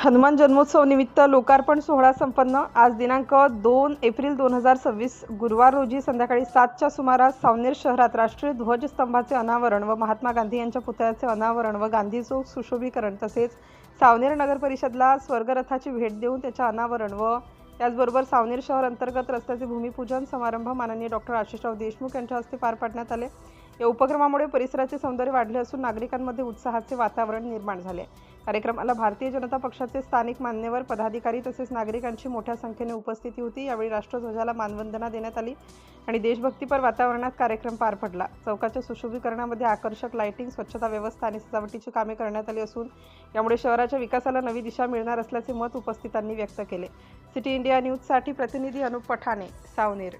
हनुमान जन्मोत्सव निमित्त लोकार्पण सोहळा संपन्न। आज दिनांक 2 एप्रिल 2026 गुरुवार रोजी संध्याकाळी 7च्या सुमारास सावनेर शहरात राष्ट्रीय ध्वजस्तंभाचे अनावरण व महात्मा गांधी यांच्या पुतळ्याचे अनावरण व गांधी चौक सुशोभीकरण तसेच सावनेर नगर परिषदला स्वर्गरथाची भेट देऊन त्याचे अनावरण व त्याचबरोबर सावनेर शहर अंतर्गत रस्त्याचे भूमिपूजन समारंभ माननीय डॉक्टर आशिषराव देशमुख यांच्या हस्ते पार पाडण्यात आले। या उपक्रमामुळे परिसराचे सौंदर्य वाढले असून नागरिकांमध्ये उत्साहाचे वातावरण निर्माण झाले। कार्यक्रमाला भारतीय जनता पक्षाचे स्थानिक मान्यवर पदाधिकारी तसेच नागरिकांची मोठ्या संख्येने उपस्थिती होती। यावेळी राष्ट्रध्वजाला मानवंदना देण्यात आली आणि देशभक्तीपर वातावरणात कार्यक्रम पार पडला। चौकाच्या सुशोभीकरणामध्ये आकर्षक लाइटिंग, स्वच्छता व्यवस्था आणि सजावटीची कामे करण्यात आली असून यामुळे शहराच्या विकासाला नवी दिशा मिळणार असल्याचे मत उपस्थितांनी व्यक्त केले। सिटी इंडिया न्यूजसाठी प्रतिनिधी अनुप पठाणे, सावनेर।